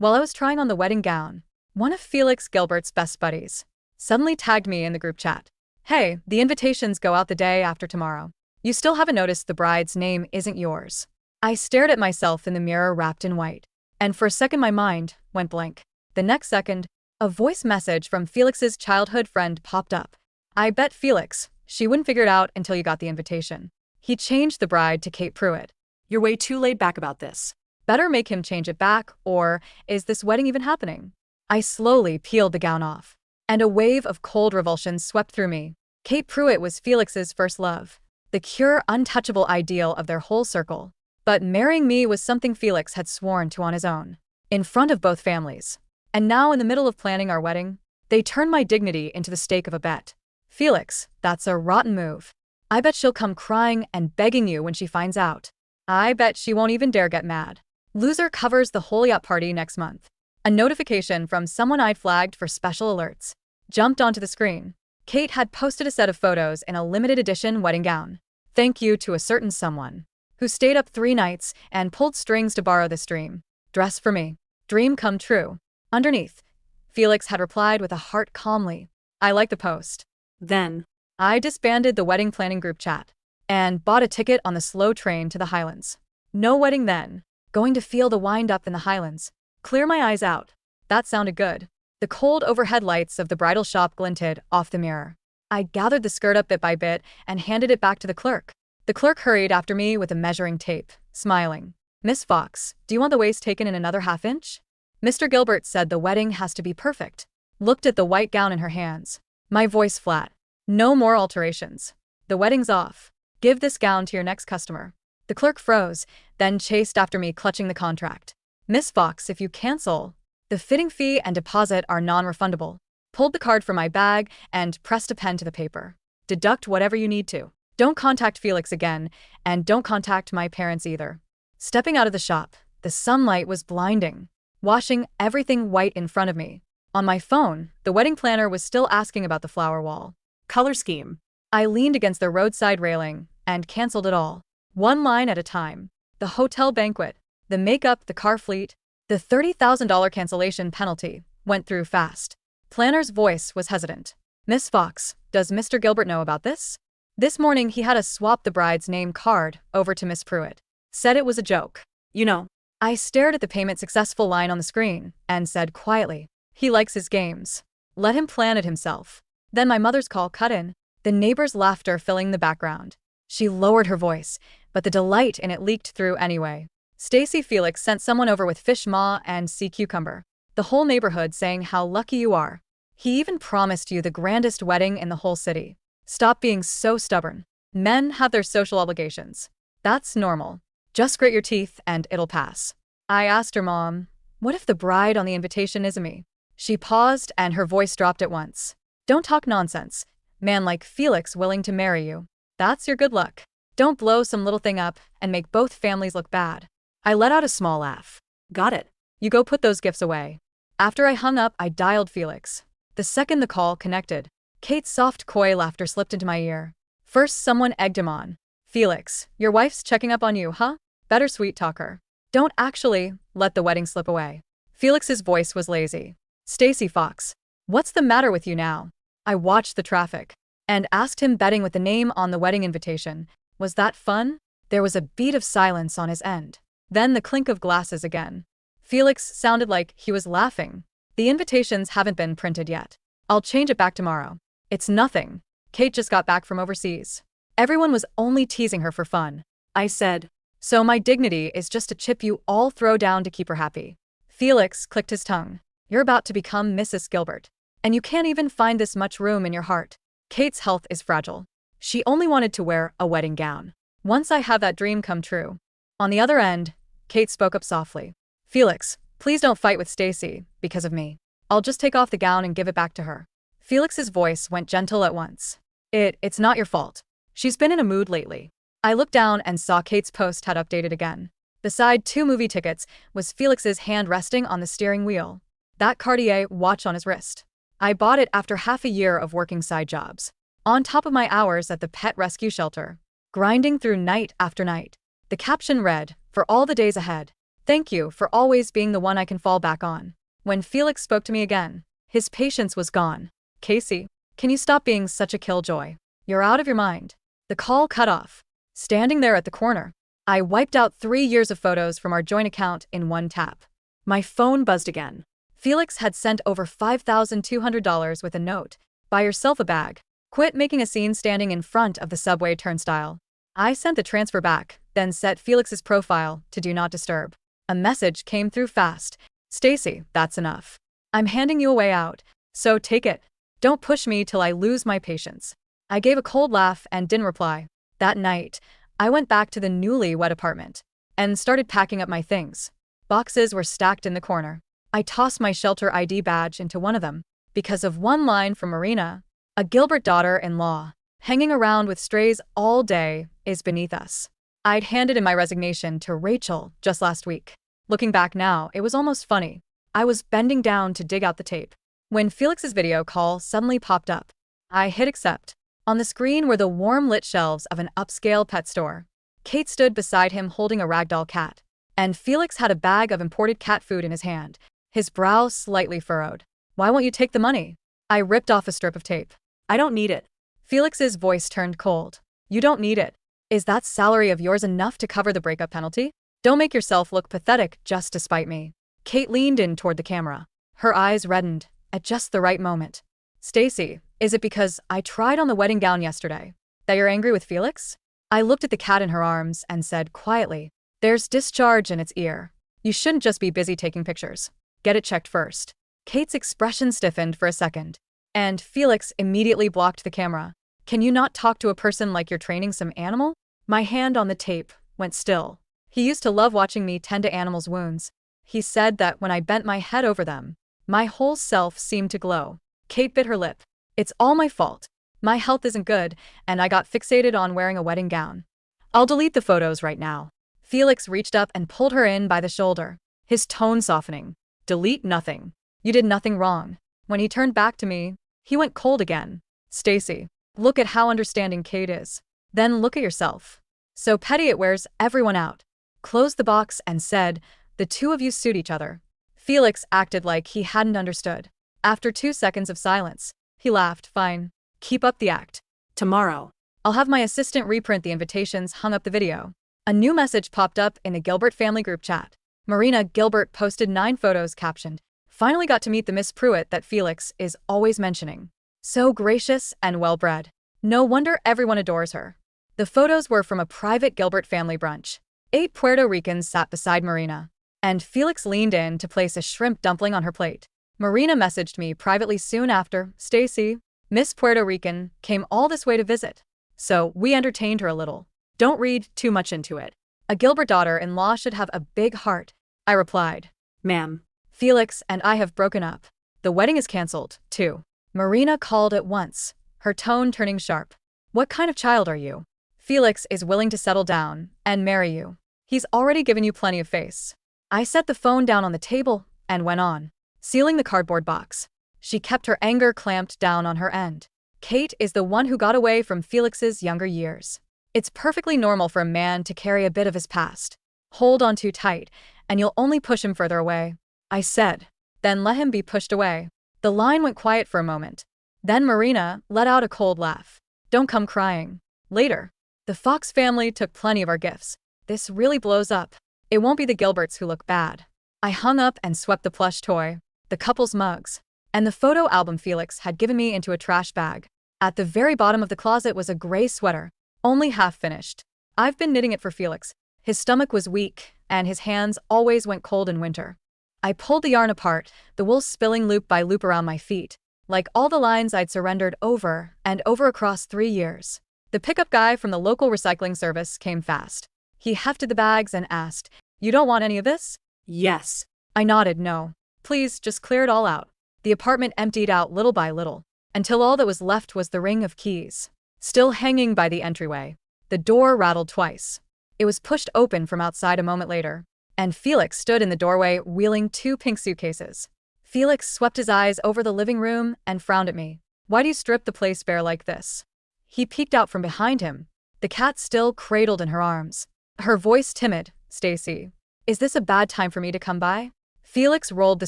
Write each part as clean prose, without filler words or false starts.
While I was trying on the wedding gown, one of Felix Gilbert's best buddies suddenly tagged me in the group chat. Hey, the invitations go out the day after tomorrow. You still haven't noticed the bride's name isn't yours. I stared at myself in the mirror wrapped in white, and for a second my mind went blank. The next second, a voice message from Felix's childhood friend popped up. I bet Felix, she wouldn't figure it out until you got the invitation. He changed the bride to Kate Pruitt. You're way too laid back about this. Better make him change it back, or is this wedding even happening? I slowly peeled the gown off, and a wave of cold revulsion swept through me. Kate Pruitt was Felix's first love, the pure, untouchable ideal of their whole circle. But marrying me was something Felix had sworn to on his own, in front of both families. And now, in the middle of planning our wedding, they turned my dignity into the stake of a bet. Felix, that's a rotten move. I bet she'll come crying and begging you when she finds out. I bet she won't even dare get mad. Loser covers the whole yacht party next month. A notification from someone I'd flagged for special alerts jumped onto the screen. Kate had posted a set of photos in a limited edition wedding gown. Thank you to a certain someone who stayed up 3 nights and pulled strings to borrow this dream dress for me. Dream come true. Underneath, Felix had replied with a heart calmly. I like the post. Then, I disbanded the wedding planning group chat and bought a ticket on the slow train to the Highlands. No wedding then. Going to feel the wind up in the Highlands. Clear my eyes out. That sounded good. The cold overhead lights of the bridal shop glinted off the mirror. I gathered the skirt up bit by bit and handed it back to the clerk. The clerk hurried after me with a measuring tape, smiling. Miss Fox, do you want the waist taken in another ½ inch? Mr. Gilbert said the wedding has to be perfect. Looked at the white gown in her hands. My voice flat. No more alterations. The wedding's off. Give this gown to your next customer. The clerk froze, then chased after me clutching the contract. Miss Fox, if you cancel, the fitting fee and deposit are non-refundable. Pulled the card from my bag and pressed a pen to the paper. Deduct whatever you need to. Don't contact Felix again, and don't contact my parents either. Stepping out of the shop, the sunlight was blinding, washing everything white in front of me. On my phone, the wedding planner was still asking about the flower wall. color scheme. I leaned against the roadside railing and canceled it all. One line at a time. The hotel banquet, the makeup, the car fleet, the $30,000 cancellation penalty went through fast. Planner's voice was hesitant. Miss Fox, does Mr. Gilbert know about this? This morning he had us swap the bride's name card over to Miss Pruitt. Said it was a joke. You know. I stared at the payment successful line on the screen and said quietly, he likes his games. Let him plan it himself. Then my mother's call cut in, the neighbor's laughter filling the background. She lowered her voice, but the delight in it leaked through anyway. Stacy, Felix sent someone over with fish maw and sea cucumber. The whole neighborhood saying how lucky you are. He even promised you the grandest wedding in the whole city. Stop being so stubborn. Men have their social obligations. That's normal. Just grit your teeth and it'll pass. I asked her mom, what if the bride on the invitation isn't me? She paused and her voice dropped at once. Don't talk nonsense. Man like Felix willing to marry you. That's your good luck. Don't blow some little thing up and make both families look bad. I let out a small laugh. Got it. You go put those gifts away. After I hung up, I dialed Felix. The second the call connected, Kate's soft, coy laughter slipped into my ear. First, someone egged him on. Felix, your wife's checking up on you, huh? Better sweet talk her. Don't actually let the wedding slip away. Felix's voice was lazy. Stacy Fox, what's the matter with you now? I watched the traffic and asked him, betting with the name on the wedding invitation. Was that fun? There was a beat of silence on his end. Then the clink of glasses again. Felix sounded like he was laughing. The invitations haven't been printed yet. I'll change it back tomorrow. It's nothing. Kate just got back from overseas. Everyone was only teasing her for fun. I said, so my dignity is just a chip you all throw down to keep her happy. Felix clicked his tongue. You're about to become Mrs. Gilbert. And you can't even find this much room in your heart. Kate's health is fragile. She only wanted to wear a wedding gown. Once I have that dream come true. On the other end, Kate spoke up softly. Felix, please don't fight with Stacy because of me. I'll just take off the gown and give it back to her. Felix's voice went gentle at once. It's not your fault. She's been in a mood lately. I looked down and saw Kate's post had updated again. Beside 2 movie tickets was Felix's hand resting on the steering wheel. That Cartier watch on his wrist. I bought it after half a year of working side jobs. On top of my hours at the pet rescue shelter. Grinding through night after night. The caption read, for all the days ahead. Thank you for always being the one I can fall back on. When Felix spoke to me again, his patience was gone. Casey, can you stop being such a killjoy? You're out of your mind. The call cut off. Standing there at the corner, I wiped out 3 years of photos from our joint account in one tap. My phone buzzed again. Felix had sent over $5,200 with a note. Buy yourself a bag. Quit making a scene standing in front of the subway turnstile. I sent the transfer back, then set Felix's profile to Do Not Disturb. A message came through fast. Stacy, that's enough. I'm handing you a way out, so take it. Don't push me till I lose my patience. I gave a cold laugh and didn't reply. That night, I went back to the newly-wed apartment and started packing up my things. Boxes were stacked in the corner. I tossed my shelter ID badge into one of them because of one line from Marina, a Gilbert daughter-in-law. Hanging around with strays all day is beneath us. I'd handed in my resignation to Rachel just last week. Looking back now, it was almost funny. I was bending down to dig out the tape when Felix's video call suddenly popped up. I hit accept. On the screen were the warm-lit shelves of an upscale pet store. Kate stood beside him holding a ragdoll cat, and Felix had a bag of imported cat food in his hand, his brow slightly furrowed. Why won't you take the money? I ripped off a strip of tape. I don't need it. Felix's voice turned cold. You don't need it. Is that salary of yours enough to cover the breakup penalty? Don't make yourself look pathetic just to spite me. Kate leaned in toward the camera. Her eyes reddened at just the right moment. Stacy, is it because I tried on the wedding gown yesterday that you're angry with Felix? I looked at the cat in her arms and said quietly, there's discharge in its ear. You shouldn't just be busy taking pictures. Get it checked first. Kate's expression stiffened for a second, and Felix immediately blocked the camera. Can you not talk to a person like you're training some animal? My hand on the tape went still. He used to love watching me tend to animals' wounds. He said that when I bent my head over them, my whole self seemed to glow. Kate bit her lip. It's all my fault. My health isn't good, and I got fixated on wearing a wedding gown. I'll delete the photos right now. Felix reached up and pulled her in by the shoulder, his tone softening. Delete nothing. You did nothing wrong. When he turned back to me, he went cold again. Stacy, look at how understanding Kate is. Then look at yourself. So petty it wears everyone out. Closed the box and said, the two of you suit each other. Felix acted like he hadn't understood. After 2 seconds of silence, he laughed. Fine. Keep up the act. Tomorrow. I'll have my assistant reprint the invitations, hung up the video. A new message popped up in the Gilbert family group chat. Marina Gilbert posted 9 photos captioned, finally got to meet the Miss Pruitt that Felix is always mentioning. So gracious and well-bred. No wonder everyone adores her. The photos were from a private Gilbert family brunch. 8 Puerto Ricans sat beside Marina, and Felix leaned in to place a shrimp dumpling on her plate. Marina messaged me privately soon after, Stacy, Miss Puerto Rican, came all this way to visit. So we entertained her a little. Don't read too much into it. A Gilbert daughter-in-law should have a big heart, I replied. Ma'am. Felix and I have broken up. The wedding is cancelled, too. Marina called at once, her tone turning sharp. What kind of child are you? Felix is willing to settle down and marry you. He's already given you plenty of face. I set the phone down on the table and went on, sealing the cardboard box. She kept her anger clamped down on her end. Kate is the one who got away from Felix's younger years. It's perfectly normal for a man to carry a bit of his past. Hold on too tight, and you'll only push him further away. I said, then let him be pushed away. The line went quiet for a moment. Then Marina let out a cold laugh. Don't come crying. Later. The Fox family took plenty of our gifts. This really blows up. It won't be the Gilberts who look bad. I hung up and swept the plush toy, the couple's mugs, and the photo album Felix had given me into a trash bag. At the very bottom of the closet was a gray sweater, only half finished. I've been knitting it for Felix. His stomach was weak, and his hands always went cold in winter. I pulled the yarn apart, the wool spilling loop by loop around my feet, like all the lines I'd surrendered over and over across 3 years. The pickup guy from the local recycling service came fast. He hefted the bags and asked, You don't want any of this? Yes. I nodded no. Please, just clear it all out. The apartment emptied out little by little, until all that was left was the ring of keys, still hanging by the entryway. The door rattled twice. It was pushed open from outside a moment later, and Felix stood in the doorway wheeling 2 pink suitcases. Felix swept his eyes over the living room and frowned at me. Why do you strip the place bare like this? He peeked out from behind him, the cat still cradled in her arms. Her voice timid, Stacy. Is this a bad time for me to come by? Felix rolled the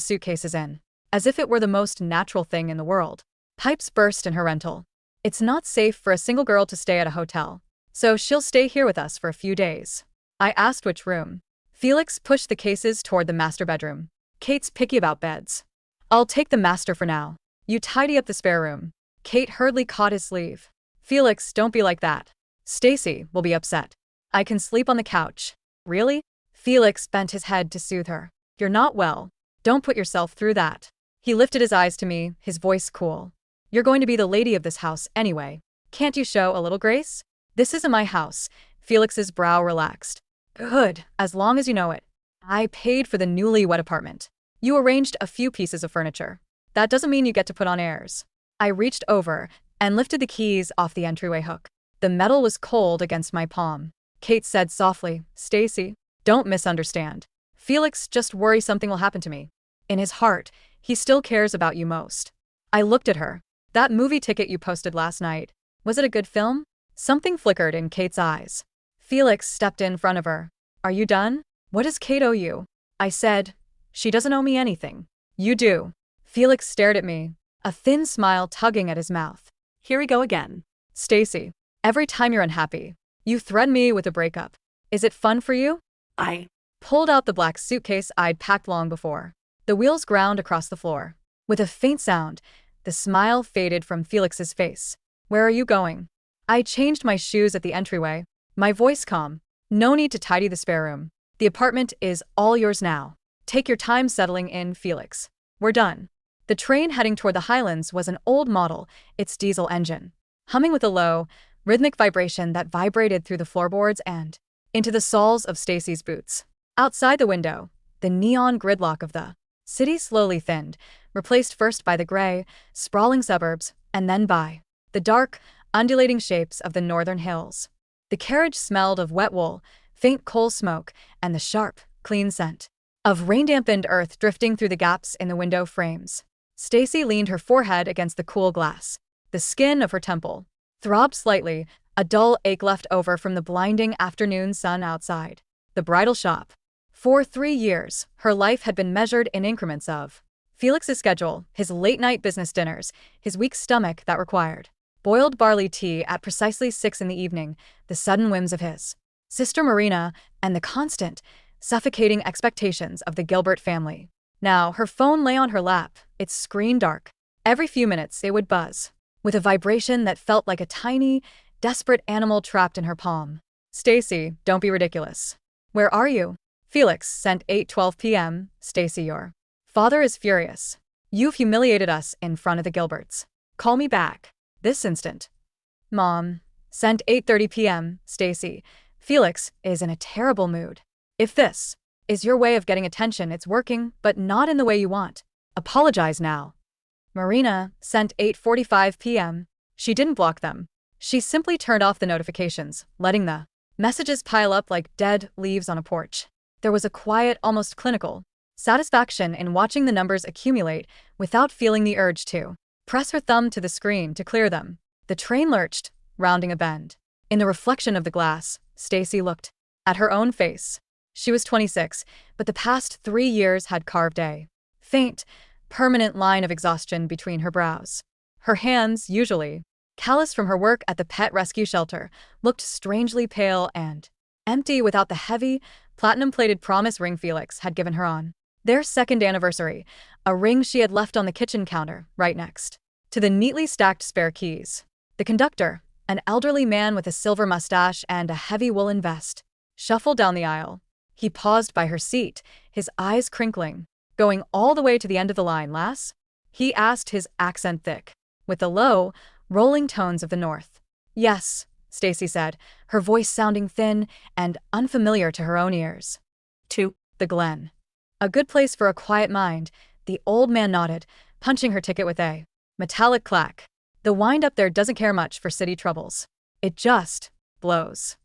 suitcases in, as if it were the most natural thing in the world. Pipes burst in her rental. It's not safe for a single girl to stay at a hotel, so she'll stay here with us for a few days. I asked which room. Felix pushed the cases toward the master bedroom. Kate's picky about beds. I'll take the master for now. You tidy up the spare room. Kate hurriedly caught his sleeve. Felix, don't be like that. Stacy will be upset. I can sleep on the couch. Really? Felix bent his head to soothe her. You're not well. Don't put yourself through that. He lifted his eyes to me, his voice cool. You're going to be the lady of this house anyway. Can't you show a little grace? This isn't my house. Felix's brow relaxed. Good, as long as you know it. I paid for the newlywed apartment. You arranged a few pieces of furniture. That doesn't mean you get to put on airs. I reached over and lifted the keys off the entryway hook. The metal was cold against my palm. Kate said softly, Stacy, don't misunderstand. Felix just worries something will happen to me. In his heart, he still cares about you most. I looked at her. That movie ticket you posted last night, was it a good film? Something flickered in Kate's eyes. Felix stepped in front of her. Are you done? What does Kate owe you? I said, she doesn't owe me anything. You do. Felix stared at me, a thin smile tugging at his mouth. Here we go again. Stacy, every time you're unhappy, you threaten me with a breakup. Is it fun for you? I Pulled out the black suitcase I'd packed long before. The wheels ground across the floor. With a faint sound, the smile faded from Felix's face. Where are you going? I changed my shoes at the entryway, my voice calm. No need to tidy the spare room. The apartment is all yours now. Take your time settling in, Felix. We're done. The train heading toward the Highlands was an old model, its diesel engine, humming with a low, rhythmic vibration that vibrated through the floorboards and into the soles of Stacy's boots. Outside the window, the neon gridlock of the city slowly thinned, replaced first by the gray, sprawling suburbs, and then by the dark, undulating shapes of the northern hills. The carriage smelled of wet wool, faint coal smoke, and the sharp, clean scent of rain-dampened earth drifting through the gaps in the window frames. Stacy leaned her forehead against the cool glass. The skin of her temple throbbed slightly, a dull ache left over from the blinding afternoon sun outside. The bridal shop. For 3 years, her life had been measured in increments of Felix's schedule, his late-night business dinners, his weak stomach that required boiled barley tea at precisely 6 in the evening, the sudden whims of his sister Marina, and the constant, suffocating expectations of the Gilbert family. Now, her phone lay on her lap, its screen dark. Every few minutes it would buzz, with a vibration that felt like a tiny, desperate animal trapped in her palm. Stacy, don't be ridiculous. Where are you? Felix sent 8:12 p.m. Stacy, your father is furious. You've humiliated us in front of the Gilberts. Call me back. This instant. Mom. Sent 8:30 p.m. Stacy. Felix is in a terrible mood. If this is your way of getting attention, it's working, but not in the way you want. Apologize now. Marina. Sent 8:45 p.m. She didn't block them. She simply turned off the notifications, letting the messages pile up like dead leaves on a porch. There was a quiet, almost clinical satisfaction in watching the numbers accumulate without feeling the urge to press her thumb to the screen to clear them. The train lurched, rounding a bend. In the reflection of the glass, Stacy looked at her own face. She was 26, but the past 3 years had carved a faint, permanent line of exhaustion between her brows. Her hands, usually callous from her work at the pet rescue shelter, looked strangely pale and empty without the heavy, platinum-plated promise ring Felix had given her on their second anniversary, a ring she had left on the kitchen counter, right next to the neatly stacked spare keys. The conductor, an elderly man with a silver mustache and a heavy woolen vest, shuffled down the aisle. He paused by her seat, his eyes crinkling. Going all the way to the end of the line, lass? He asked, his accent thick with the low, rolling tones of the north. Yes, Stacy said, her voice sounding thin and unfamiliar to her own ears. To the Glen. A good place for a quiet mind, the old man nodded, punching her ticket with a metallic clack. The wind up there doesn't care much for city troubles. It just blows.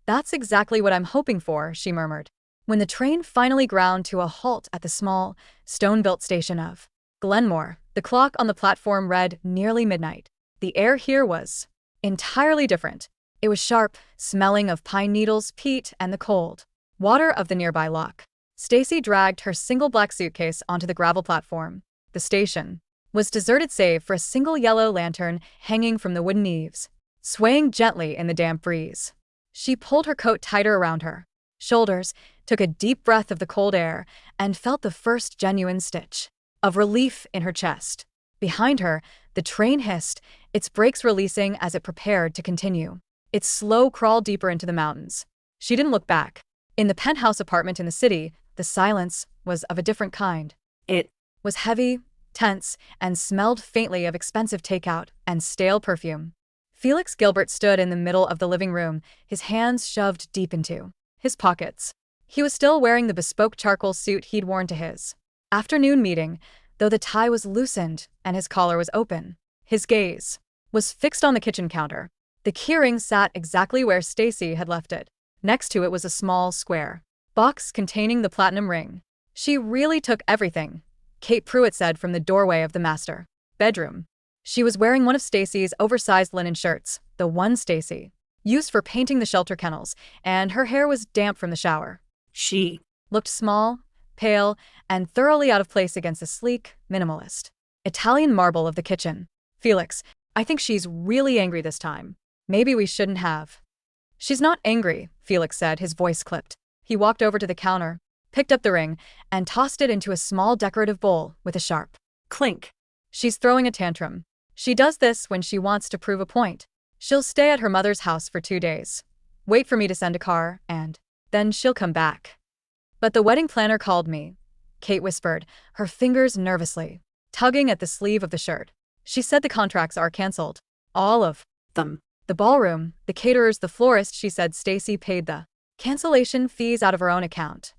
That's exactly what I'm hoping for, she murmured. When the train finally ground to a halt at the small, stone-built station of Glenmore, the clock on the platform read nearly midnight. The air here was entirely different. It was sharp, smelling of pine needles, peat, and the cold water of the nearby loch. Stacy dragged her single black suitcase onto the gravel platform. The station was deserted save for a single yellow lantern hanging from the wooden eaves, swaying gently in the damp breeze. She pulled her coat tighter around her shoulders, took a deep breath of the cold air, and felt the first genuine stitch of relief in her chest. Behind her, the train hissed, its brakes releasing as it prepared to continue its slow crawl deeper into the mountains. She didn't look back. In the penthouse apartment in the city, the silence was of a different kind. It was heavy, tense, and smelled faintly of expensive takeout and stale perfume. Felix Gilbert stood in the middle of the living room, his hands shoved deep into his pockets. He was still wearing the bespoke charcoal suit he'd worn to his afternoon meeting, though the tie was loosened and his collar was open. His gaze was fixed on the kitchen counter. The keyring sat exactly where Stacy had left it. Next to it was a small, square box containing the platinum ring. She really took everything, Kate Pruitt said from the doorway of the master bedroom. She was wearing one of Stacy's oversized linen shirts, the one Stacy used for painting the shelter kennels, and her hair was damp from the shower. She looked small, pale, and thoroughly out of place against the sleek, minimalist Italian marble of the kitchen. Felix, I think she's really angry this time. Maybe we shouldn't have. She's not angry, Felix said, his voice clipped. He walked over to the counter, picked up the ring, and tossed it into a small decorative bowl with a sharp clink. She's throwing a tantrum. She does this when she wants to prove a point. She'll stay at her mother's house for 2 days. Wait for me to send a car, and then she'll come back. But the wedding planner called me, Kate whispered, her fingers nervously tugging at the sleeve of the shirt. She said the contracts are canceled. All of them. The ballroom, the caterers, the florist. She said Stacy paid the cancellation fees out of her own account.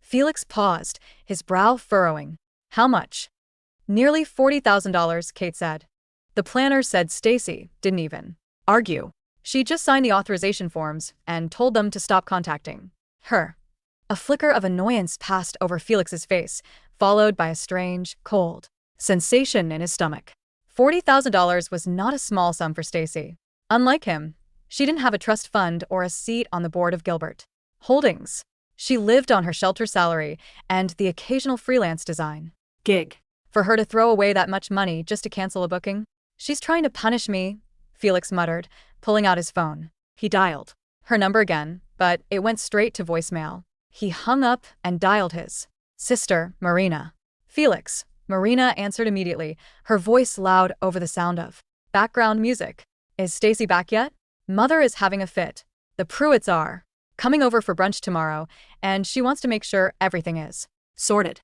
Felix paused, his brow furrowing. How much? Nearly $40,000, Kate said. The planner said Stacy didn't even argue. She just signed the authorization forms and told them to stop contacting her. A flicker of annoyance passed over Felix's face, followed by a strange, cold sensation in his stomach. $40,000 was not a small sum for Stacy. Unlike him, she didn't have a trust fund or a seat on the board of Gilbert Holdings. She lived on her shelter salary and the occasional freelance design gig. For her to throw away that much money just to cancel a booking? She's trying to punish me, Felix muttered, pulling out his phone. He dialed her number again, but it went straight to voicemail. He hung up and dialed his sister, Marina. Felix. Marina answered immediately, her voice loud over the sound of background music. Is Stacy back yet? Mother is having a fit. The Pruitts are coming over for brunch tomorrow, and she wants to make sure everything is sorted.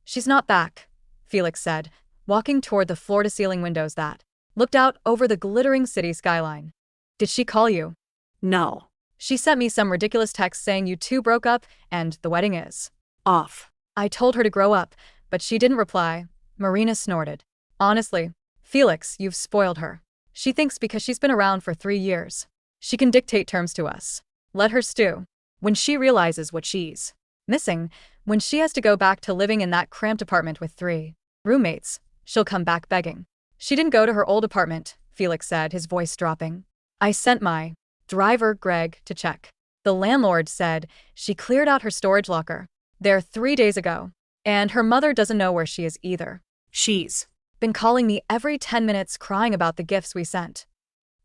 She's not back, Felix said, walking toward the floor-to-ceiling windows that looked out over the glittering city skyline. Did she call you? No. She sent me some ridiculous text saying you two broke up and the wedding is off. I told her to grow up, but she didn't reply. Marina snorted. Honestly, Felix, you've spoiled her. She thinks because she's been around for 3 years, she can dictate terms to us. Let her stew. When she realizes what she's missing, when she has to go back to living in that cramped apartment with 3 roommates, she'll come back begging. She didn't go to her old apartment, Felix said, his voice dropping. I sent my driver, Greg, to check. The landlord said she cleared out her storage locker there 3 days ago, and her mother doesn't know where she is either. She's been calling me every 10 minutes crying about the gifts we sent.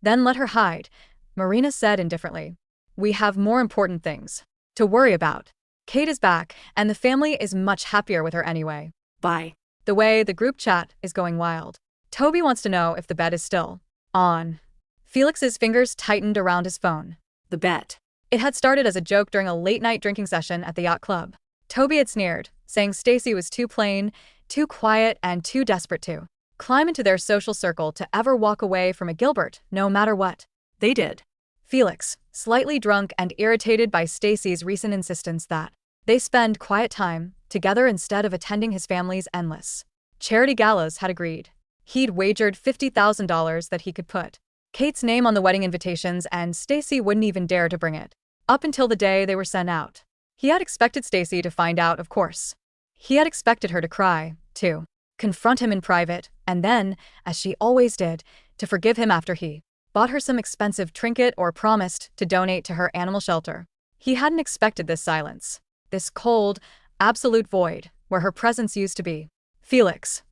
Then let her hide, Marina said indifferently. We have more important things to worry about. Kate is back, and the family is much happier with her anyway. By the way, the group chat is going wild. Toby wants to know if the bet is still on. Felix's fingers tightened around his phone. The bet. It had started as a joke during a late-night drinking session at the yacht club. Toby had sneered, saying Stacy was too plain, too quiet, and too desperate to climb into their social circle to ever walk away from a Gilbert, no matter what they did. Felix, slightly drunk and irritated by Stacy's recent insistence that they spend quiet time together instead of attending his family's endless charity galas, had agreed. He'd wagered $50,000 that he could put Kate's name on the wedding invitations and Stacy wouldn't even dare to bring it up until the day they were sent out. He had expected Stacy to find out, of course. He had expected her to cry, to confront him in private, and then, as she always did, to forgive him after he bought her some expensive trinket or promised to donate to her animal shelter. He hadn't expected this silence, this cold, Absolute void, where her presence used to be. Felix.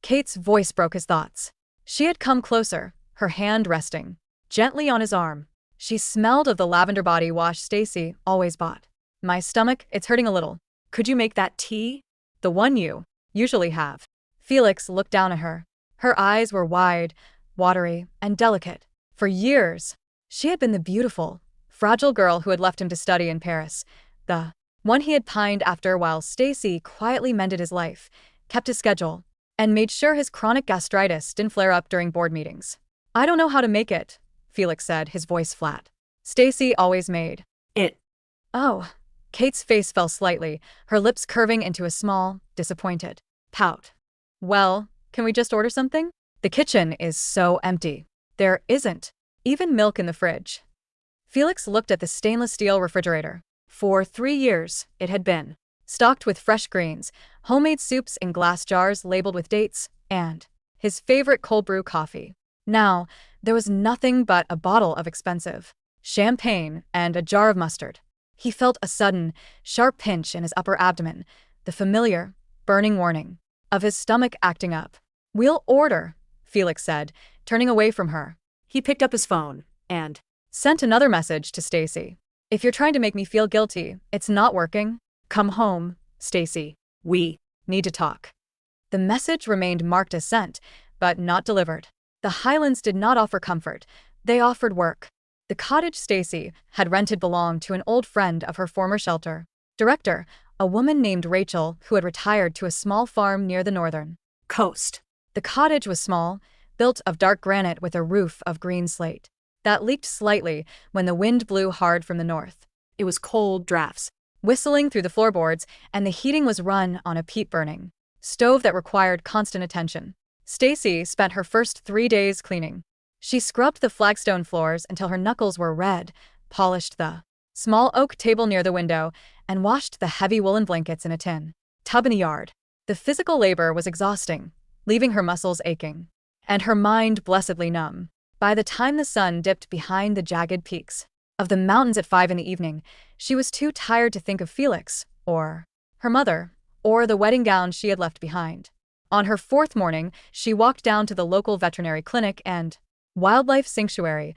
Kate's voice broke his thoughts. She had come closer, her hand resting gently on his arm. She smelled of the lavender body wash Stacy always bought. My stomach, it's hurting a little. Could you make that tea? The one you usually have. Felix looked down at her. Her eyes were wide, watery, and delicate. For years, she had been the beautiful, fragile girl who had left him to study in Paris. The one he had pined after while Stacy quietly mended his life, kept his schedule, and made sure his chronic gastritis didn't flare up during board meetings. I don't know how to make it, Felix said, his voice flat. Stacy always made It. Oh. Kate's face fell slightly, her lips curving into a small, disappointed pout. Well, can we just order something? The kitchen is so empty. There isn't even milk in the fridge. Felix looked at the stainless steel refrigerator. For 3 years, it had been stocked with fresh greens, homemade soups in glass jars labeled with dates, and his favorite cold brew coffee. Now, there was nothing but a bottle of expensive champagne and a jar of mustard. He felt a sudden, sharp pinch in his upper abdomen, the familiar, burning warning of his stomach acting up. We'll order, Felix said, turning away from her. He picked up his phone and Sent another message to Stacy. If you're trying to make me feel guilty, it's not working. Come home, Stacy. we Need to talk. The message remained marked as sent, but not delivered. The Highlands did not offer comfort. They offered work. The cottage Stacy had rented belonged to an old friend of her former shelter director, a woman named Rachel who had retired to a small farm near the northern coast. The cottage was small, built of dark granite with a roof of green slate that leaked slightly when the wind blew hard from the north. It was cold drafts, Whistling through the floorboards, and the heating was run on a peat-burning stove that required constant attention. Stacy spent her first 3 days cleaning. She scrubbed the flagstone floors until her knuckles were red, polished the small oak table near the window, and washed the heavy woolen blankets in a tin tub in the yard. The physical labor was exhausting, leaving her muscles aching, and her mind blessedly numb. By the time the sun dipped behind the jagged peaks of the mountains at 5 in the evening, she was too tired to think of Felix, or her mother, or the wedding gown she had left behind. On her 4th morning, she walked down to the local veterinary clinic and wildlife sanctuary,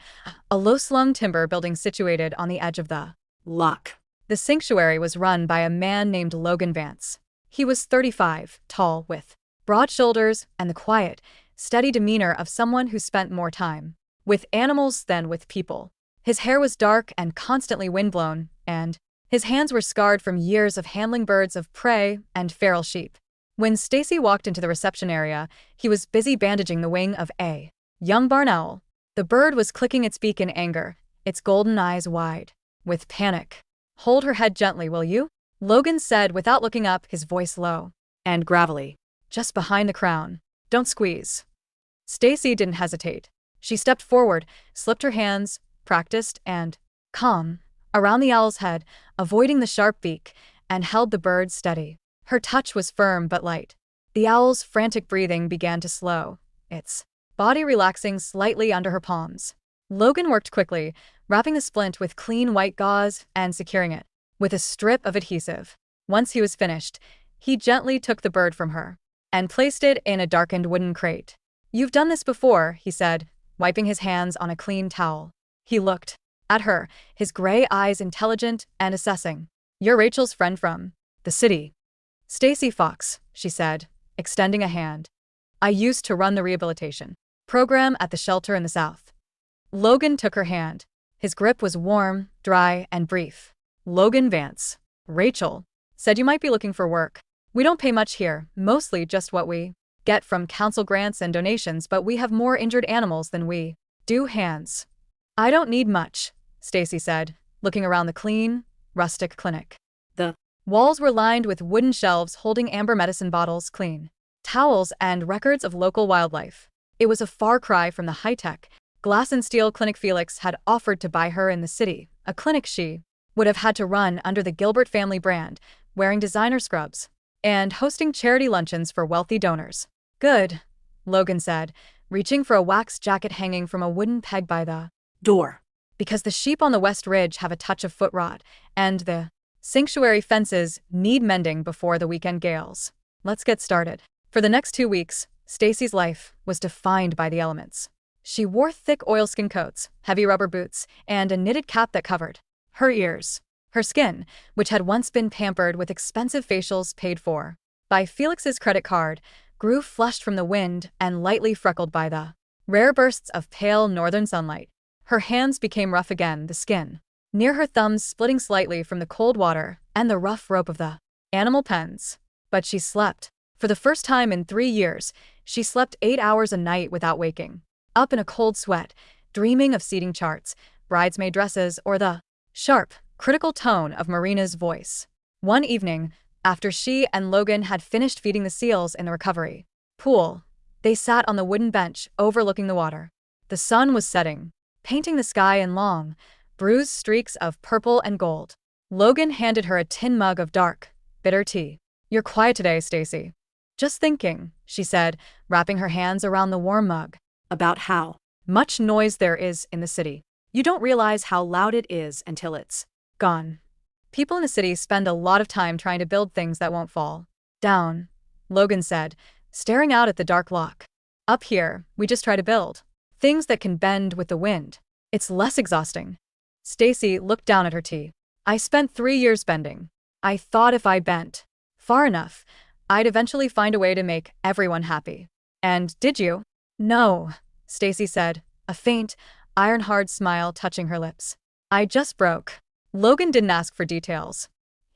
a low-slung timber building situated on the edge of the luck. The sanctuary was run by a man named Logan Vance. He was 35, tall, with broad shoulders and the quiet, steady demeanor of someone who spent more time with animals than with people. His hair was dark and constantly windblown, and his hands were scarred from years of handling birds of prey and feral sheep. When Stacy walked into the reception area, he was busy bandaging the wing of a young barn owl. The bird was clicking its beak in anger, its golden eyes wide with panic. Hold her head gently, will you? Logan said without looking up, his voice low And gravelly. just behind the crown. Don't squeeze. Stacy didn't hesitate. She stepped forward, slipped her hands, practiced and calm, around the owl's head, avoiding the sharp beak, and held the bird steady. Her touch was firm but light. The owl's frantic breathing began to slow, its body relaxing slightly under her palms. Logan worked quickly, wrapping the splint with clean white gauze and securing it with a strip of adhesive. Once he was finished, he gently took the bird from her and placed it in a darkened wooden crate. You've done this before, he said, wiping his hands on a clean towel. He looked at her, his gray eyes intelligent and assessing. You're Rachel's friend from the city. Stacy Fox, she said, extending a hand. I used to run the rehabilitation program at the shelter in the south. Logan took her hand. His grip was warm, dry, and brief. Logan Vance. Rachel said you might be looking for work. We don't pay much here, mostly just what we get from council grants and donations, but we have more injured animals than we do hands. I don't need much, Stacy said, looking around the clean, rustic clinic. The walls were lined with wooden shelves holding amber medicine bottles, clean towels, and records of local wildlife. It was a far cry from the high-tech, glass and steel clinic Felix had offered to buy her in the city, a clinic she would have had to run under the Gilbert family brand, wearing designer scrubs and hosting charity luncheons for wealthy donors. Good, Logan said, reaching for a wax jacket hanging from a wooden peg by the door. Because the sheep on the West Ridge have a touch of foot rot, and the Sanctuary fences need mending before the weekend gales. Let's get started. For the next 2 weeks, Stacy's life was defined by the elements. She wore thick oilskin coats, heavy rubber boots, and a knitted cap that covered her ears. Her skin, which had once been pampered with expensive facials paid for by Felix's credit card, grew flushed from the wind and lightly freckled by the rare bursts of pale northern sunlight. Her hands became rough again, the skin near her thumbs splitting slightly from the cold water and the rough rope of the animal pens. But she slept. For the first time in 3 years, she slept 8 hours a night without waking up in a cold sweat, dreaming of seating charts, bridesmaid dresses, or the sharp, critical tone of Marina's voice. One evening, after she and Logan had finished feeding the seals in the recovery pool, they sat on the wooden bench overlooking the water. The sun was setting, painting the sky in long, bruised streaks of purple and gold. Logan handed her a tin mug of dark, bitter tea. "You're quiet today, Stacy." "Just thinking," she said, wrapping her hands around the warm mug. About how "Much noise there is in the city. you don't realize how loud it is until it's Gone. People in the city spend a lot of time trying to build things that won't fall down," Logan said, staring out at the dark lock. "Up here, we just try to build things that can bend with the wind. It's less exhausting." Stacy looked down at her tea. "I spent 3 years bending. I thought if I bent far enough, I'd eventually find a way to make everyone happy." "And did you?" "No," Stacy said, a faint, iron-hard smile touching her lips. "I just broke." Logan didn't ask for details.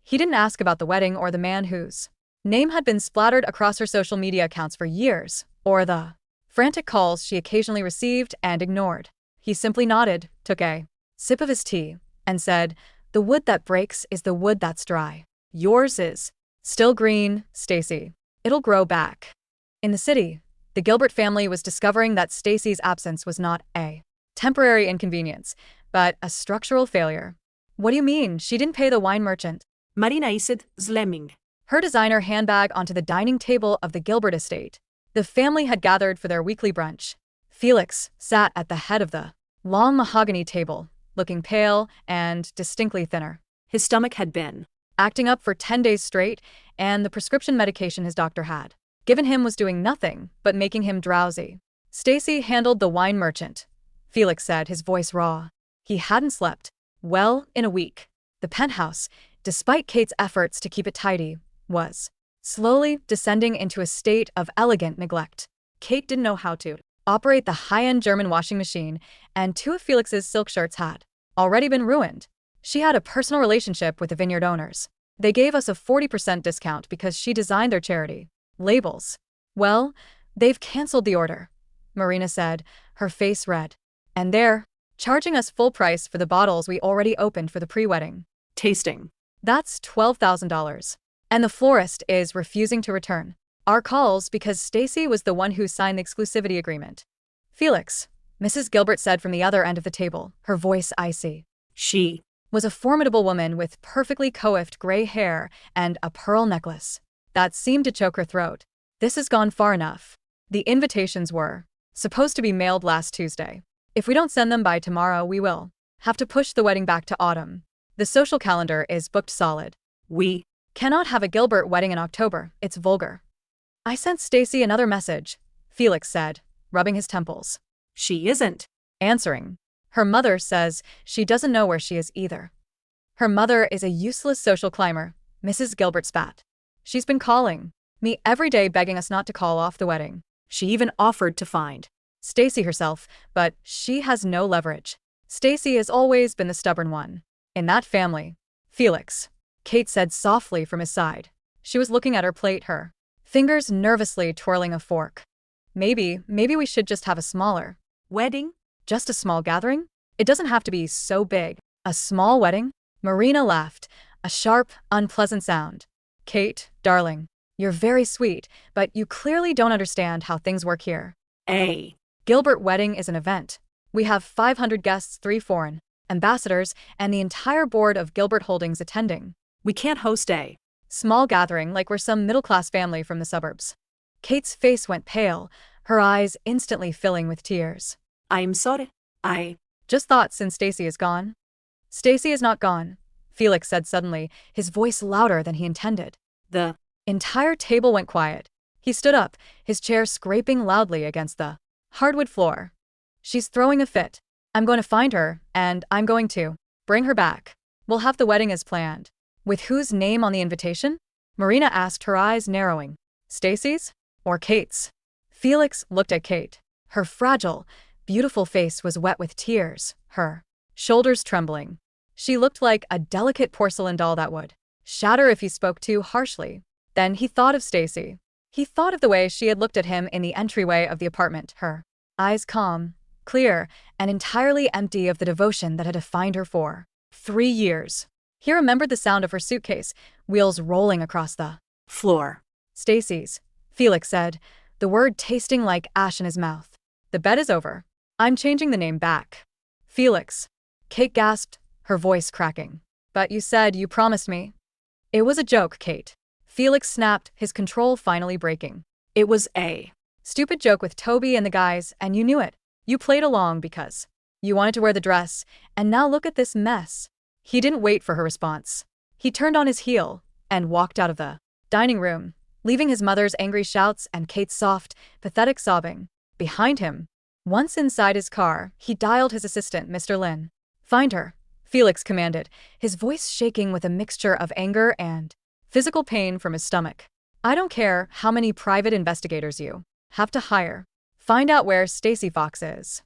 He didn't ask about the wedding or the man whose name had been splattered across her social media accounts for years, or the frantic calls she occasionally received and ignored. He simply nodded, took a sip of his tea, and said, "The wood that breaks is the wood that's dry. Yours is still green, Stacy. It'll grow back." In the city, the Gilbert family was discovering that Stacy's absence was not a temporary inconvenience, but a structural failure. "What do you mean? She didn't pay the wine merchant?" Marina isn't slamming her designer handbag onto the dining table of the Gilbert estate. The family had gathered for their weekly brunch. Felix sat at the head of the long mahogany table, looking pale and distinctly thinner. His stomach had been acting up for 10 days straight, and the prescription medication his doctor had given him was doing nothing but making him drowsy. Stacy handled the wine merchant, Felix said, his voice raw. He hadn't slept well in a week. The penthouse, despite Kate's efforts to keep it tidy, was slowly descending into a state of elegant neglect. Kate didn't know how to operate the high-end German washing machine, and 2 of Felix's silk shirts had already been ruined. She had a personal relationship with the vineyard owners. "They gave us a 40% discount because she designed their charity labels." "Well, they've canceled the order," Marina said, her face red. "And they're charging us full price for the bottles we already opened for the pre-wedding tasting. That's $12,000. And the florist is refusing to return our calls because Stacy was the one who signed the exclusivity agreement." "Felix," Mrs. Gilbert said from the other end of the table, her voice icy. She was a formidable woman with perfectly coiffed gray hair and a pearl necklace that seemed to choke her throat. "This has gone far enough. The invitations were supposed to be mailed last Tuesday. If we don't send them by tomorrow, we will have to push the wedding back to autumn. The social calendar is booked solid. We cannot have a Gilbert wedding in October. It's vulgar." "I sent Stacy another message," Felix said, rubbing his temples. She isn't answering. Her mother says she doesn't know where she is either. Her mother is a useless social climber, Mrs. Gilbert spat. "She's been calling me every day begging us not to call off the wedding. She even offered to find Stacy herself, but she has no leverage. Stacy has always been the stubborn one in that family." "Felix," Kate said softly from his side. She was looking at her plate, her fingers nervously twirling a fork. Maybe we should just have a smaller wedding? Just a small gathering? It doesn't have to be so big." "A small wedding?" Marina laughed, a sharp, unpleasant sound. "Kate, darling, you're very sweet, but you clearly don't understand how things work here. A Gilbert wedding is an event. We have 500 guests, 3 foreign ambassadors, and the entire board of Gilbert Holdings attending. We can't host a small gathering like we're some middle-class family from the suburbs." Kate's face went pale, her eyes instantly filling with tears. "I'm sorry. I just thought since Stacy is gone." "Stacy is not gone," Felix said suddenly, his voice louder than he intended. The Entire table went quiet. He stood up, his chair scraping loudly against the hardwood floor. She's throwing a fit. I'm going to find her, and I'm going to bring her back. We'll have the wedding as planned. With whose name on the invitation? Marina asked, her eyes narrowing. Stacy's? Or Kate's? Felix looked at Kate. Her fragile, beautiful face was wet with tears, her shoulders trembling. She looked like a delicate porcelain doll that would shatter if he spoke too harshly. Then he thought of Stacy. He thought of the way she had looked at him in the entryway of the apartment, her eyes calm, clear, and entirely empty of the devotion that had defined her for 3 years. He remembered the sound of her suitcase, wheels rolling across the floor. Stacy's, Felix said, the word tasting like ash in his mouth. The bet is over. I'm changing the name back. Felix. Kate gasped, her voice cracking. But you said you promised me. It was a joke, Kate. Felix snapped, his control finally breaking. It was a stupid joke with Toby and the guys, and you knew it. You played along because you wanted to wear the dress, and now look at this mess. He didn't wait for her response. He turned on his heel and walked out of the dining room, leaving his mother's angry shouts and Kate's soft, pathetic sobbing behind him. Once inside his car, he dialed his assistant, Mr. Lin. Find her, Felix commanded, his voice shaking with a mixture of anger and physical pain from his stomach. I don't care how many private investigators you have to hire. Find out where Stacy Fox is.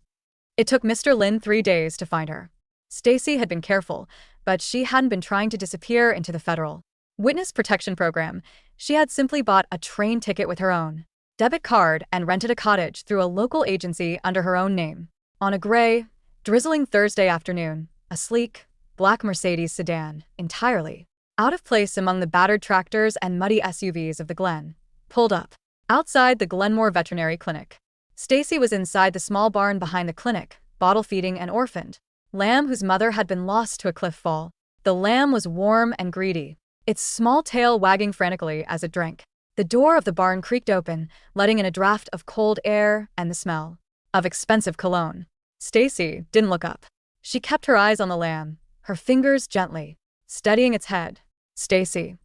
It took Mr. Lin 3 days to find her. Stacy had been careful, but she hadn't been trying to disappear into the federal witness protection program. She had simply bought a train ticket with her own debit card and rented a cottage through a local agency under her own name. On a gray, drizzling Thursday afternoon, a sleek, black Mercedes sedan, entirely out of place among the battered tractors and muddy SUVs of the Glen, pulled up outside the Glenmore Veterinary Clinic. Stacy was inside the small barn behind the clinic, bottle feeding an orphaned lamb whose mother had been lost to a cliff fall. The lamb was warm and greedy, its small tail wagging frantically as it drank. The door of the barn creaked open, letting in a draft of cold air and the smell of expensive cologne. Stacy didn't look up. She kept her eyes on the lamb, her fingers gently steadying its head. Stacy.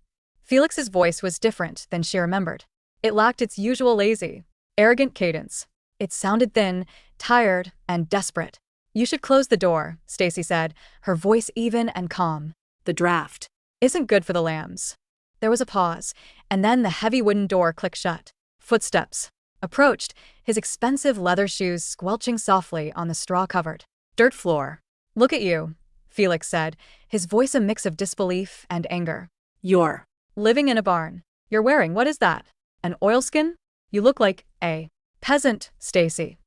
Felix's voice was different than she remembered. It lacked its usual lazy, arrogant cadence. It sounded thin, tired, and desperate. You should close the door, Stacy said, her voice even and calm. The draft isn't good for the lambs. There was a pause, and then the heavy wooden door clicked shut. Footsteps approached, his expensive leather shoes squelching softly on the straw-covered dirt floor. Look at you, Felix said, his voice a mix of disbelief and anger. You're living in a barn. You're wearing, what is that? An oilskin? You look like a peasant, Stacy.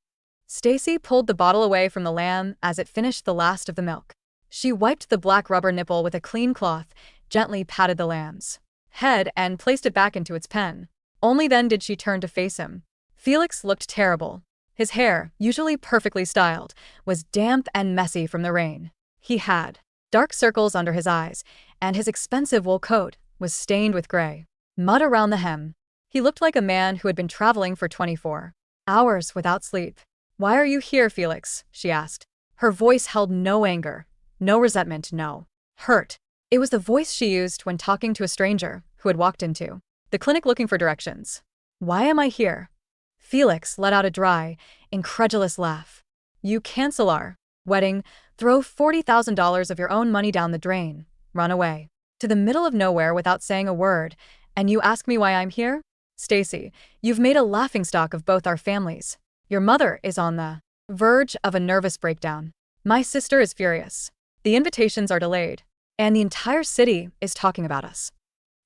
Stacy pulled the bottle away from the lamb as it finished the last of the milk. She wiped the black rubber nipple with a clean cloth, gently patted the lamb's head and placed it back into its pen. Only then did she turn to face him. Felix looked terrible. His hair, usually perfectly styled, was damp and messy from the rain. He had dark circles under his eyes, and his expensive wool coat was stained with gray mud around the hem. He looked like a man who had been traveling for 24 hours without sleep. Why are you here, Felix? She asked. Her voice held no anger, no resentment, no hurt. It was the voice she used when talking to a stranger who had walked into the clinic looking for directions. Why am I here? Felix let out a dry, incredulous laugh. You cancel our wedding, throw $40,000 of your own money down the drain, run away to the middle of nowhere without saying a word, and you ask me why I'm here? Stacy, you've made a laughingstock of both our families. Your mother is on the verge of a nervous breakdown. My sister is furious. The invitations are delayed, and the entire city is talking about us.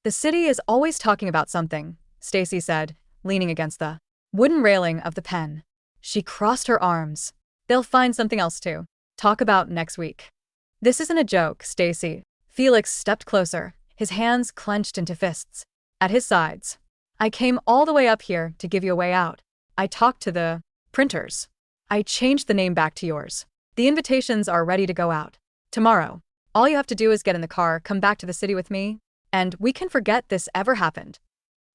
The city is always talking about something, Stacy said, leaning against the wooden railing of the pen. She crossed her arms. They'll find something else to talk about next week. This isn't a joke, Stacy. Felix stepped closer, his hands clenched into fists at his sides. I came all the way up here to give you a way out. I talked to the printers. I changed the name back to yours. The invitations are ready to go out tomorrow. All you have to do is get in the car, come back to the city with me, and we can forget this ever happened.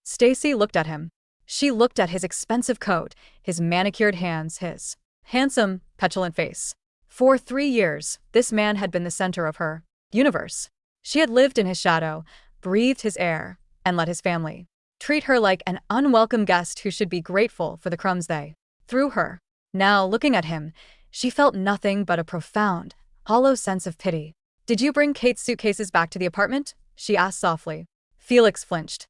Stacy looked at him. She looked at his expensive coat, his manicured hands, his handsome, petulant face. For 3 years, this man had been the center of her universe. She had lived in his shadow, breathed his air, and let his family treat her like an unwelcome guest who should be grateful for the crumbs they threw her. Now, looking at him, she felt nothing but a profound, hollow sense of pity. "Did you bring Kate's suitcases back to the apartment?" she asked softly. Felix flinched.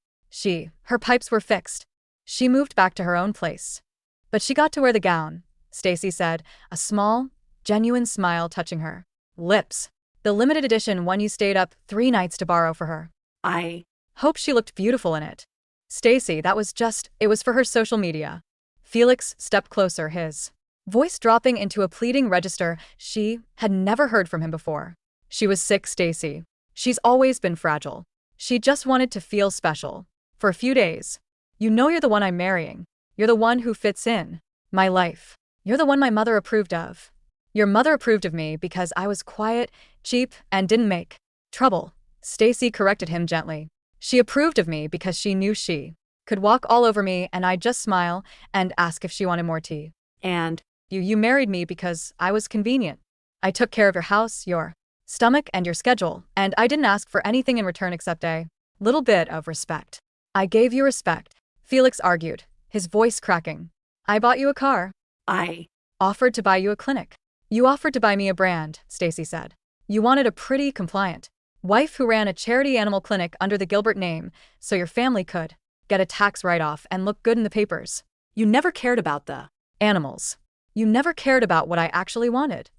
Her pipes were fixed. She moved back to her own place. "But she got to wear the gown," Stacy said, a small, genuine smile touching her lips. "The limited edition one you stayed up 3 nights to borrow for her. I Hope she looked beautiful in it." "Stacy, it was for her social media." Felix stepped closer, his voice dropping into a pleading register she had never heard from him before. "She was sick, Stacy. She's always been fragile. She just wanted to feel special. For a few days. You know you're the one I'm marrying. You're the one who fits in my life. You're the one my mother approved of. Your mother approved of me because I was quiet, cheap, and didn't make trouble." Stacy corrected him gently. "She approved of me because she knew she could walk all over me and I'd just smile and ask if she wanted more tea. and You married me because I was convenient. I took care of your house, your stomach, and your schedule, and I didn't ask for anything in return except a little bit of respect. I gave you respect," Felix argued, his voice cracking. "I bought you a car. I Offered to buy you a clinic. You offered to buy me a brand," Stacy said. "You wanted a pretty, compliant wife who ran a charity animal clinic under the Gilbert name so your family could get a tax write-off and look good in the papers. You never cared about the Animals. You never cared about what I actually wanted."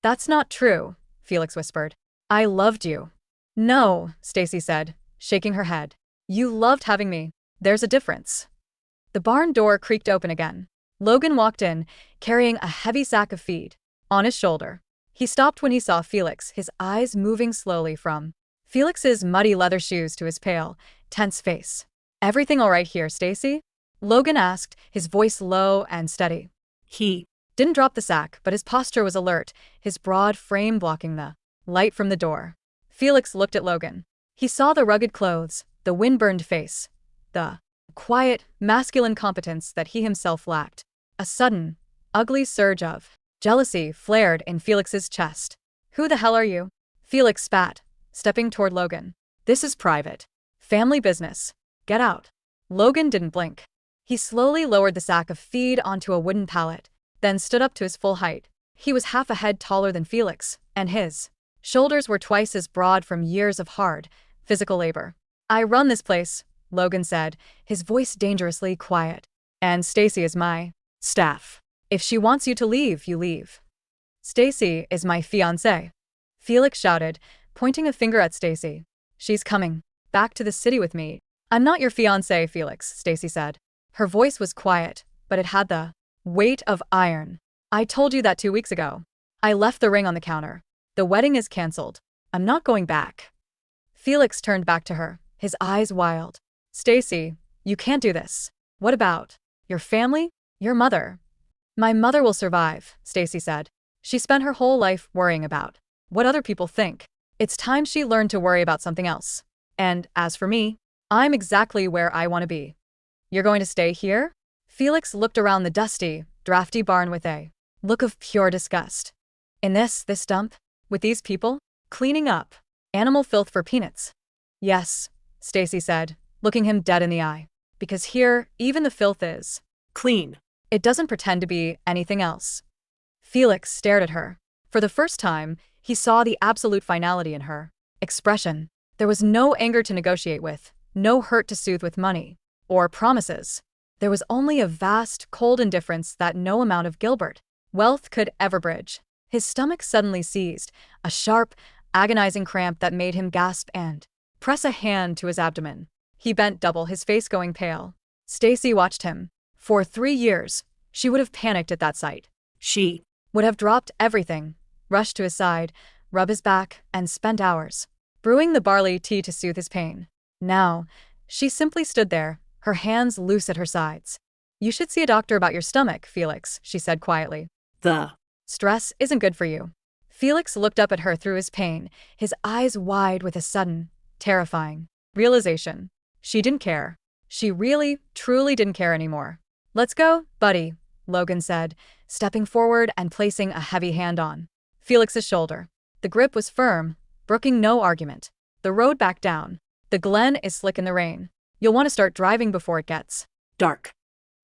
"That's not true," Felix whispered. "I loved you." "No," Stacy said, shaking her head. "You loved having me. There's a difference." The barn door creaked open again. Logan walked in, carrying a heavy sack of feed on his shoulder. He stopped when he saw Felix, his eyes moving slowly from Felix's muddy leather shoes to his pale, tense face. "Everything all right here, Stacy?" Logan asked, his voice low and steady. he Didn't drop the sack, but his posture was alert, his broad frame blocking the light from the door. Felix looked at Logan. He saw the rugged clothes, the wind-burned face, the quiet, masculine competence that he himself lacked. A sudden, ugly surge of jealousy flared in Felix's chest. "Who the hell are you?" Felix spat, stepping toward Logan. "This is private. Family business. Get out." Logan didn't blink. He slowly lowered the sack of feed onto a wooden pallet, then stood up to his full height. He was half a head taller than Felix, and his shoulders were twice as broad from years of hard, physical labor. "I run this place," Logan said, his voice dangerously quiet. "And Stacy is my staff. If she wants you to leave, you leave." "Stacy is my fiancée," Felix shouted, pointing a finger at Stacy. "She's coming back to the city with me." "I'm not your fiancée, Felix," Stacy said. Her voice was quiet, but it had the weight of iron. "I told you that 2 weeks ago. I left the ring on the counter. The wedding is cancelled. I'm not going back." Felix turned back to her, his eyes wild. "Stacy, you can't do this. What about your family? Your mother?" "My mother will survive," Stacy said. "She spent her whole life worrying about what other people think. It's time she learned to worry about something else. And as for me, I'm exactly where I want to be." "You're going to stay here?" Felix looked around the dusty, drafty barn with a look of pure disgust. "In this dump? With these people? Cleaning up animal filth for peanuts?" "Yes," Stacy said, looking him dead in the eye. "Because here, even the filth is clean. It doesn't pretend to be anything else." Felix stared at her. For the first time, he saw the absolute finality in her expression. There was no anger to negotiate with, no hurt to soothe with money or promises. There was only a vast, cold indifference that no amount of Gilbert wealth could ever bridge. His stomach suddenly seized, a sharp, agonizing cramp that made him gasp and press a hand to his abdomen. He bent double, his face going pale. Stacy watched him. For 3 years, she would have panicked at that sight. She would have dropped everything, rushed to his side, rub his back, and spent hours brewing the barley tea to soothe his pain. Now, she simply stood there, her hands loose at her sides. "You should see a doctor about your stomach, Felix," she said quietly. the "Stress isn't good for you." Felix looked up at her through his pain, his eyes wide with a sudden, terrifying realization. She didn't care. She really, truly didn't care anymore. "Let's go, buddy," Logan said, stepping forward and placing a heavy hand on Felix's shoulder. The grip was firm, brooking no argument. The road back down. The glen is slick in the rain. You'll want to start driving before it gets dark.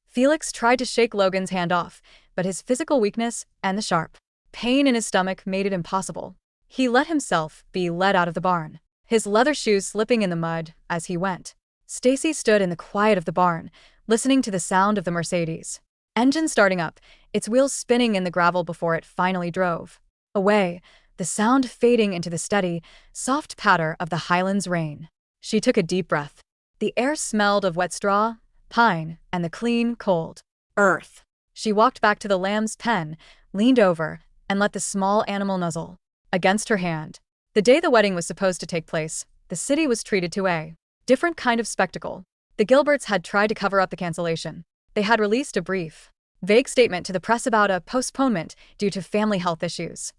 Felix tried to shake Logan's hand off, but his physical weakness and the sharp pain in his stomach made it impossible. He let himself be led out of the barn, his leather shoes slipping in the mud as he went. Stacy stood in the quiet of the barn, listening to the sound of the Mercedes engine starting up, its wheels spinning in the gravel before it finally drove away, the sound fading into the steady, soft patter of the Highlands rain. She took a deep breath. The air smelled of wet straw, pine, and the clean, cold earth. She walked back to the lamb's pen, leaned over, and let the small animal nuzzle against her hand. The day the wedding was supposed to take place, the city was treated to a different kind of spectacle. The Gilberts had tried to cover up the cancellation. They had released a brief, vague statement to the press about a postponement due to family health issues.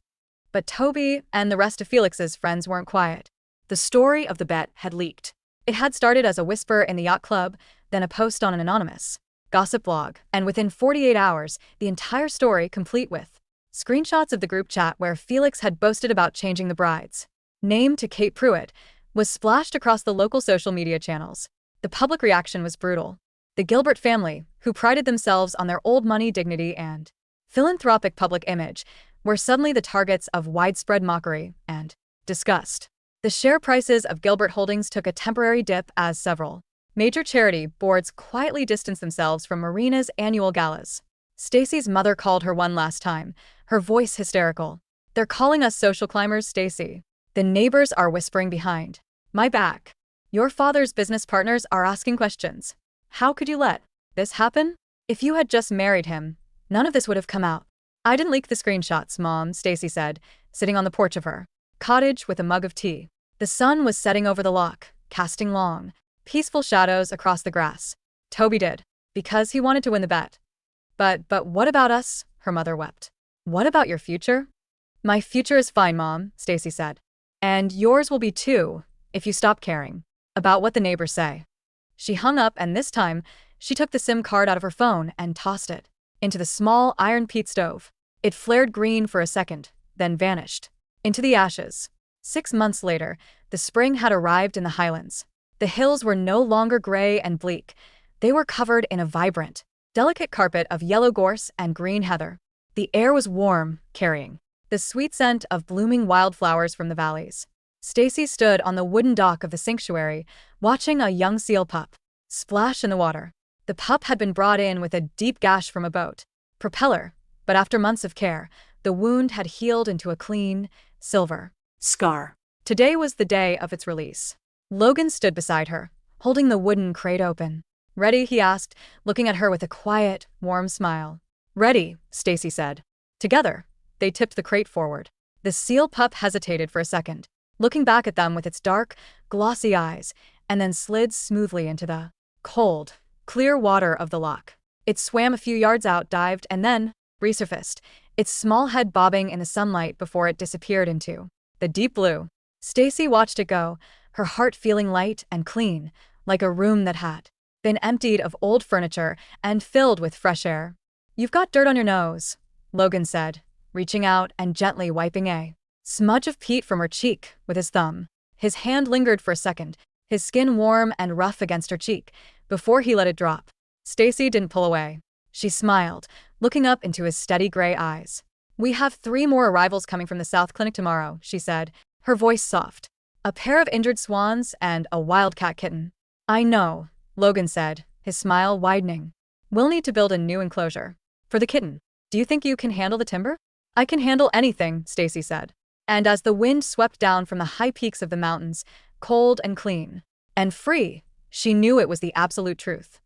But Toby and the rest of Felix's friends weren't quiet. The story of the bet had leaked. It had started as a whisper in the yacht club, then a post on an anonymous gossip blog, and within 48 hours, the entire story complete with screenshots of the group chat where Felix had boasted about changing the bride's name to Kate Pruitt, was splashed across the local social media channels. The public reaction was brutal. The Gilbert family, who prided themselves on their old money dignity and philanthropic public image, were suddenly the targets of widespread mockery and disgust. The share prices of Gilbert Holdings took a temporary dip as several major charity boards quietly distanced themselves from Marina's annual galas. Stacy's mother called her one last time, her voice hysterical. "They're calling us social climbers, Stacy." The neighbors are whispering behind my back. "Your father's business partners are asking questions. How could you let this happen? If you had just married him, none of this would have come out." "I didn't leak the screenshots, Mom," Stacy said, sitting on the porch of her cottage with a mug of tea. The sun was setting over the loch, casting long, peaceful shadows across the grass. "Toby did, because he wanted to win the bet." But what about us?" her mother wept. "What about your future?" "My future is fine, Mom," Stacy said. "And yours will be too, if you stop caring about what the neighbors say." She hung up, and this time, she took the SIM card out of her phone and tossed it into the small iron peat stove. It flared green for a second, then vanished into the ashes. 6 months later, the spring had arrived in the Highlands. The hills were no longer gray and bleak. They were covered in a vibrant, delicate carpet of yellow gorse and green heather. The air was warm, carrying the sweet scent of blooming wildflowers from the valleys. Stacy stood on the wooden dock of the sanctuary, watching a young seal pup splash in the water. The pup had been brought in with a deep gash from a boat propeller, but after months of care, the wound had healed into a clean, silver scar. Today was the day of its release. Logan stood beside her, holding the wooden crate open. "Ready?" he asked, looking at her with a quiet, warm smile. "Ready," Stacy said. Together, they tipped the crate forward. The seal pup hesitated for a second, looking back at them with its dark, glossy eyes, and then slid smoothly into the cold, clear water of the loch. It swam a few yards out, dived, and then resurfaced, its small head bobbing in the sunlight before it disappeared into the deep blue. Stacy watched it go, her heart feeling light and clean, like a room that had been emptied of old furniture and filled with fresh air. "You've got dirt on your nose," Logan said, reaching out and gently wiping a smudge of peat from her cheek with his thumb. His hand lingered for a second, his skin warm and rough against her cheek, before he let it drop. Stacy didn't pull away. She smiled, looking up into his steady gray eyes. "We have 3 more arrivals coming from the South Clinic tomorrow," she said, her voice soft. "A pair of injured swans and a wildcat kitten." "I know," Logan said, his smile widening. "We'll need to build a new enclosure. For the kitten. Do you think you can handle the timber?" "I can handle anything," Stacy said. And as the wind swept down from the high peaks of the mountains, cold and clean and free, she knew it was the absolute truth.